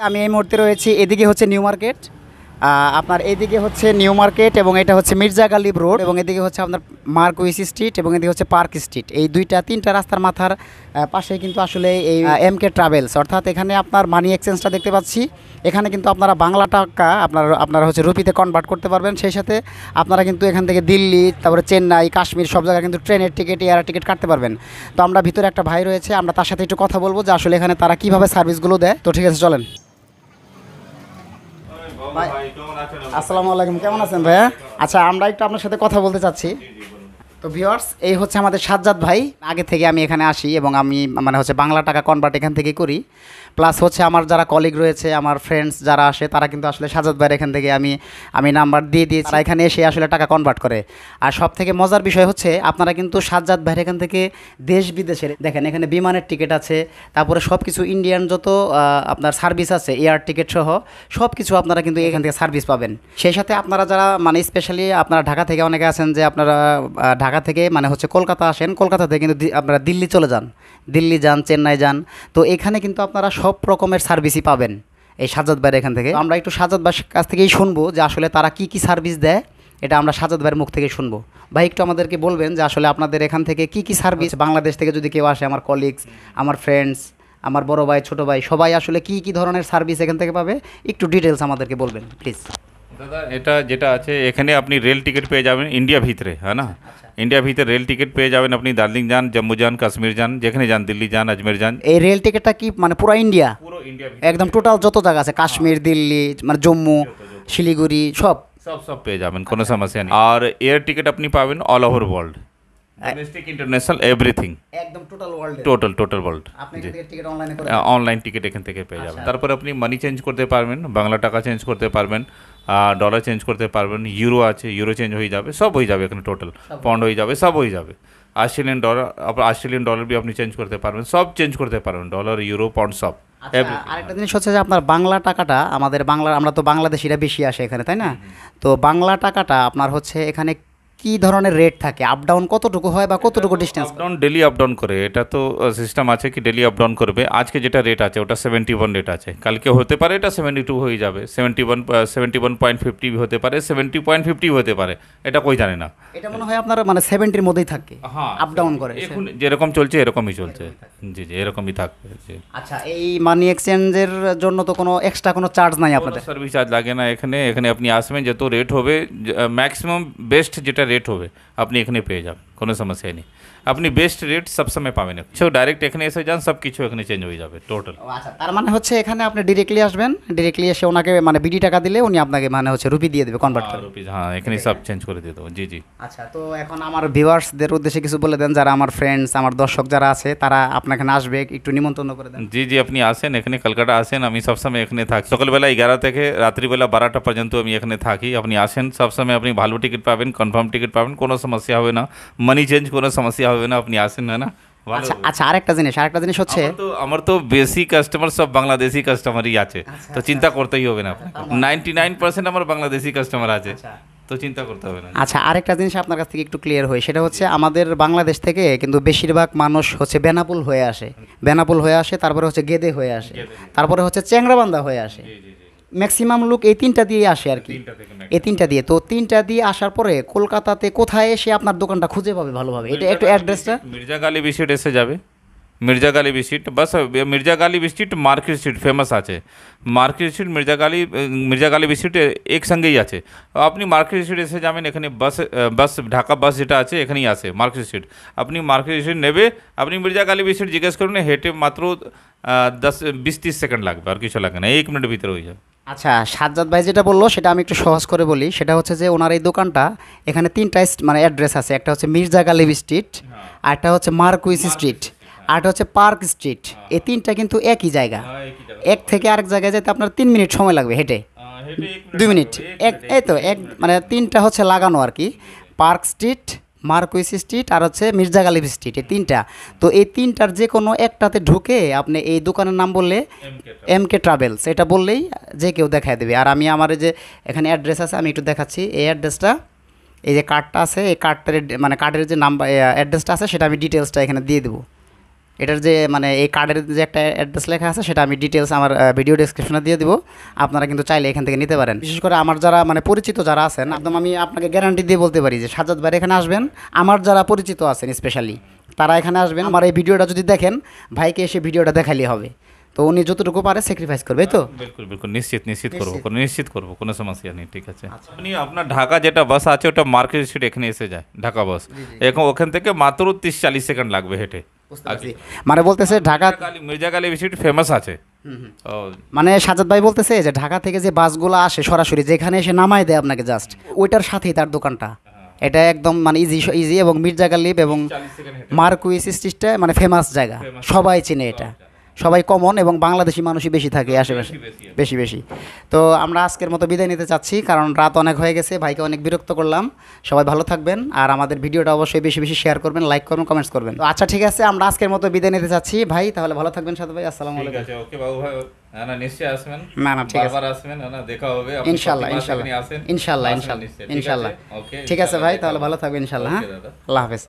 আমি এই মুহূর্তে রয়েছি, এদিকে হচ্ছে নিউ মার্কেট, আপনার এদিকে হচ্ছে নিউ মার্কেট এবং এটা হচ্ছে মির্জা গালিব রোড, এবং এদিকে হচ্ছে আপনার মার্কুইস স্ট্রিট এবং এদিকে হচ্ছে পার্ক স্ট্রিট। এই তিনটা রাস্তার মাথার পাশে কিন্তু আসলে এই এমকে ট্রাভেলস, অর্থাৎ এখানে আপনার মানি এক্সচেঞ্জটা দেখতে পাচ্ছি। এখানে কিন্তু আপনারা বাংলা টাকা আপনারা হচ্ছে রুপিতে কনভার্ট করতে পারবেন। সেই সাথে আপনারা কিন্তু এখান থেকে দিল্লি, তারপরে চেন্নাই, কাশ্মীর সব জায়গায় কিন্তু ট্রেনের টিকিট, এয়ার টিকিট কাটতে পারবেন। তো আমরা ভিতরে একটা ভাই রয়েছে, আমরা তার সাথে একটু কথা বলবো যে আসলে এখানে তারা কীভাবে সার্ভিসগুলো দেয়। তো ঠিক আছে, চলেন। আসসালামু আলাইকুম, কেমন আছেন ভাইয়া? আচ্ছা, আমরা একটু আপনার সাথে কথা বলতে চাচ্ছি। তো ভিউয়ার্স, এই হচ্ছে আমাদের সাজ্জাদ ভাই। আগে থেকে আমি এখানে আসি এবং আমি মানে হচ্ছে বাংলা টাকা কনভার্ট এখান থেকে করি। প্লাস হচ্ছে আমার যারা কলিগ রয়েছে, আমার ফ্রেন্ডস যারা আসে, তারা কিন্তু আসলে সাজ্জাদ ভাইয়ের এখান থেকে আমি নাম্বার দিয়ে দিয়েছি, তারা এখানে এসে আসলে টাকা কনভার্ট করে। আর সব থেকে মজার বিষয় হচ্ছে আপনারা কিন্তু সাজ্জাদ ভাইয়ের এখান থেকে দেশ বিদেশের দেখেন, এখানে বিমানের টিকিট আছে, তারপরে সব কিছু ইন্ডিয়ান যত আপনার সার্ভিস আছে, এয়ার টিকিট সহ সব কিছু আপনারা কিন্তু এখান থেকে সার্ভিস পাবেন। সেই সাথে আপনারা যারা মানে স্পেশালি আপনারা ঢাকা থেকে অনেকে আছেন যে আপনারা ঢাকা থেকে মানে হচ্ছে কলকাতা আসেন, কলকাতা থেকে কিন্তু আপনারা দিল্লি চলে যান, দিল্লি যান, চেন্নাই যান, তো এখানে কিন্তু আপনারা সব রকমের সার্ভিসই পাবেন এই সাজ্জাদ ভাইয়ের এখান থেকে। আমরা একটু সাজ্জাদ ভাইয়ের কাছ থেকেই শুনবো যে আসলে তারা কি কি সার্ভিস দেয়, এটা আমরা সাজ্জাদ ভাইয়ের মুখ থেকে শুনবো। ভাই, একটু আমাদেরকে বলবেন যে আসলে আপনাদের এখান থেকে কি কি সার্ভিস, বাংলাদেশ থেকে যদি কেউ আসে, আমার কলিগস, আমার ফ্রেন্ডস, আমার বড় ভাই, ছোটো ভাই, সবাই আসলে কি কি ধরনের সার্ভিস এখান থেকে পাবে, একটু ডিটেলস আমাদেরকে বলবেন প্লিজ। দাদা, এটা যেটা আছে, এখানে আপনি রেল টিকিট পেয়ে যাবেন ইন্ডিয়া ভিতরে, হ্যাঁ না? ইন্ডিয়া ভিতরে রেল টিকিট পেয়ে যাবেন আপনি। দার্জিলিং যান, জম্মু যান, কাশ্মীর যান, যেখানে যান, দিল্লি যান, আজমের যান। এই রেল টিকিটটা কি মানে পুরো ইন্ডিয়া? পুরো ইন্ডিয়া একদম টোটাল যত জায়গা আছে, কাশ্মীর, দিল্লি, মানে জম্মু, শিলিগুড়ি, সব সব সব পেয়ে যাবেন, কোনো সমস্যা নেই। আর এয়ার টিকিট আপনি পাবেন all over world, domestic, international, everything, একদম টোটাল ওয়ার্ল্ড। Total world. আপনি টিকিট অনলাইনে করে অনলাইন টিকিট এখান থেকে পেয়ে যাবেন। তারপর আপনি মানি চেঞ্জ করতে পারবেন, বাংলা টাকা চেঞ্জ করতে পারবেন, ডলার চেঞ্জ করতে পারবেন, ইউরো আছে, ইউরো চেঞ্জ হয়ে যাবে, সব হয়ে যাবে এখানে, টোটাল পন্ড হয়ে যাবে, সব হয়ে যাবে। অস্ট্রেলিয়ান ডলার भी আপনি চেঞ্জ করতে পারবেন, সব চেঞ্জ করতে পারবেন, ডলার, ইউরো, পন্ড, সব। আরেকটা জিনিস হচ্ছে যে আপনার বাংলা টাকাটা, আমাদের আমরা তো বাংলাদেশিরা বেশি আসে এখানে, তাই না? তো বাংলা টাকাটা আপনার হচ্ছে এখানে কি ধরনের রেট থাকে, আপ ডাউন কতটুকু হয় বা কতটুকু distance? Up down, daily up down করে, এটা তো সিস্টেম আছে কি ডেলি আপ ডাউন করবে। আজকে যেটা রেট আছে ওটা 71 রেট আছে, কালকে হতে পারে এটা 72 হয়ে যাবে, 71.50 হতে পারে, 70.50 হতে পারে, এটা কই জানে না। এটা মনে হয় আপনার মানে 70-র মধ্যেই থাকে, হ্যাঁ, আপ ডাউন করে। এখন যেরকম চলছে এরকমই চলছে, জি জি, এরকমই থাকবে। আচ্ছা, এই মানি এক্সচেঞ্জের জন্য তো কোনো এক্সট্রা কোনো চার্জ নাই আপনাদের? সার্ভিস চার্জ লাগে না এখানে। এখানে আপনি আসবেন, যত রেট হবে ম্যাক্সিমাম বেস্ট যেটা রেট হবে আপনি এখানে পেয়ে যাবেন, কোনো সমস্যা নেই। আপনি বেস্ট রেট সবসময় পাবেন, সো ডাইরেক্ট এখানে এসে যান, সব কিছু এখানে চেঞ্জ হয়ে যাবে টোটাল। আচ্ছা, তার মানে হচ্ছে এখানে আপনি ডিরেক্টলি আসবেন, ডিরেক্টলি এসে ওনাকে মানে বিডি টাকা দিলে উনি আপনাকে মানে হচ্ছে রুপি দিয়ে দেবে, কনভার্ট করে রুপিস। হ্যাঁ, এখানে সব চেঞ্জ করে দিয়ে দেবো, জি জি। আচ্ছা, তো এখন আমার ভিউয়ার্সদের উদ্দেশ্যে কিছু বলে দেন, যারা আমার ফ্রেন্ডস, আমার দর্শক যারা আছে, তারা আপনার এখানে আসবে, একটু নিমন্ত্রণ করে দেন। জি জি, আপনি আসেন এখানে, কলকাতা আসেন, আমি সবসময় এখানে থাকি। সকালবেলা 11 থেকে রাত্রিবেলা 12টা পর্যন্ত আমি এখানে থাকি। আপনি আসেন, সবসময় আপনি ভালো টিকিট পাবেন, কনফার্ম টিকিট পাবেন, কোনো সমস্যা হবে না, মানি চেঞ্জ কোনো সমস্যা হবে না, আপনি আসেন, না না? আচ্ছা আচ্ছা, আরেকটা জিনিস হচ্ছে, আমার তো বেশি কাস্টমার সব বাংলাদেশি কাস্টমারই আছে, তো চিন্তা করতেই হবে না আপনাকে। 99% আমার বাংলাদেশি কাস্টমার আছে, তো চিন্তা করতে হবে না। আচ্ছা, আরেকটা জিনিস আপনার কাছ থেকে একটু ক্লিয়ার হয়, সেটা হচ্ছে আমাদের বাংলাদেশ থেকে কিন্তু বেশিরভাগ মানুষ হচ্ছে বেনাপুল হয়ে আসে, তারপরে হচ্ছে গেদে হয়ে আসে, তারপরে হচ্ছে চ্যাংরাবান্ধা হয়ে আসে। ম্যাক্সিমাম লোক এই তিনটা দিয়ে আসে আর কি, এই তিনটা দিয়ে। তো তিনটা দিয়ে আসার পরে কলকাতাতে কোথায় এসে আপনার দোকানটা খুঁজে পাবে ভালোভাবে, এটা একটু অ্যাড্রেসটা। মির্জা গালিব স্ট্রিট এসে যাবে, মির্জা গালিব স্ট্রিট, বাস Mirza Ghalib street, market street famous আছে, market street, Mirza Ghalib street একসঙ্গেই আছে। আপনি মার্কেট স্ট্রিট এসে যাবেন, এখানে বাস ঢাকা বাস যেটা আছে এখানেই আসে মার্কেট স্ট্রিট। আপনি মার্কেট স্ট্রিট নেবে, আপনি মির্জা গালিব স্ট্রিট জিজ্ঞেস করুন, হেঁটে মাত্র 10-20-30 সেকেন্ড লাগবে, আর কিছু লাগে না, 1 মিনিটের ভিতরে হয়ে যাবে। আচ্ছা, সাজ্জাদ ভাই যেটা বললো সেটা আমি একটু সহজ করে বলি, সেটা হচ্ছে যে ওনার এই দোকানটা এখানে তিনটা মানে অ্যাড্রেস আছে, একটা হচ্ছে মির্জা গালিব স্ট্রিট, আরেকটা হচ্ছে মার্কুইস স্ট্রিট, আরেকটা হচ্ছে পার্ক স্ট্রিট। এই তিনটা কিন্তু একই জায়গা, এক থেকে আরেক জায়গায় যেতে আপনার 3 মিনিট সময় লাগবে, হেঁটে 2 মিনিট, এই তো মানে তিনটা হচ্ছে লাগানো আর কি, পার্ক স্ট্রিট, মার্কুইস স্ট্রিট আর হচ্ছে মির্জা গালিব স্ট্রিট, এই তিনটা। তো এই তিনটার যে কোনো একটাতে ঢুকে আপনি এই দোকানের নাম বললে এমকে ট্রাভেলস এটা বললেই যে কেউ দেখায় দেবে। আর আমি আমার যে এখানে অ্যাড্রেস আছে আমি একটু দেখাচ্ছি, এই অ্যাড্রেসটা, এই যে কার্ডটা আছে, এই কার্ডটার মানে কার্ডের যে নাম্বার অ্যাড্রেসটা আছে সেটা আমি ডিটেলসটা এখানে দিয়ে দেবো। এটার যে মানে এই কার্ডের যে একটা অ্যাড্রেস লেখা আছে সেটা আমি ডিটেলস আমার ভিডিও ডেসক্রিপশনে দিয়ে দিব, আপনারা কিন্তু চাইলে এখান থেকে নিতে পারেন। বিশেষ করে আমার যারা মানে পরিচিত যারা আছেন, একদম আমি আপনাকে গ্যারান্টি দিয়ে বলতে পারি যে সাজ্জাদ ভাই এখানে আসবেন, আমার যারা পরিচিত আছেন স্পেশালি তারা এখানে আসবেন। আমার এই ভিডিওটা যদি দেখেন, ভাইকে এসে ভিডিওটা দেখালেই হবে, তো উনি যতটুকু পারে স্যাক্রিফাইস করবে, তো बिल्कुल बिल्कुल নিশ্চিত করবো, কোনো সমস্যা নেই, ঠিক আছে। আপনি আপনার ঢাকা যেটা বাস আছে ওটা মার্কেট স্ট্রিট এখানে এসে যায়, ঢাকা বাস এখন ওখান থেকে মাত্র 30-40 সেকেন্ড লাগবে হেঁটে। মানে বলতেছে ঢাকা মির্জা গালি বিস্কিট ফেমাস আছে। ও, মানে সাজ্জাদ ভাই বলতেছে যে ঢাকা থেকে যে বাসগুলো আসে সরাসরি যেখানে এসে নামায় দেয় আপনাকে জাস্ট ওইটার সাথেই তার দোকানটা, এটা একদম মানে ইজি এবং মির্জা গালিব এবং 40 সেকেন্ড হেঁটে মার্কুইস স্ট্রিটটা মানে ফেমাস জায়গা, সবাই চিনে এটা, সবাই কমন এবং বাংলাদেশি মানুষই বেশি থাকে আশেপাশে, বেশি। তো আমরা আজকের মতো বিদায় নিতে চাচ্ছি, কারণ রাত অনেক হয়ে গেছে, ভাইকে অনেক বিরক্ত করলাম। সবাই ভালো থাকবেন, আর আমাদের ভিডিওটা অবশ্যই বেশি শেয়ার করবেন, লাইক করবেন, কমেন্টস করবেন। তো আচ্ছা ঠিক আছে, আমরা আজকের মতো বিদায় নিতে চাচ্ছি ভাই, তাহলে ভালো থাকবেন সাথে ভাই, আসসালামু ঠিক আলাইকুম। আছে, ওকে বাবু ভাই, হ্যাঁ না নিশ্চয়ই আসবেন, না ঠিক আছে, বারবার আসবেন, হ্যাঁ না দেখা হবে, আপনি ইনশাল্লাহ প্রতি মাসে এখানে আসেন, আসেন ইনশাল্লাহ নিশ্চয়ই, ঠিক ইনশাল্লাহ। আছে? ওকে, ঠিক আছে ভাই, ইনশাল্লাহ তাহলে দেখা ভালো হবে। থাকবেন ইনশাল্লাহ। ওকে হ্যাঁ, দাদা। আল্লাহ হাফেজ।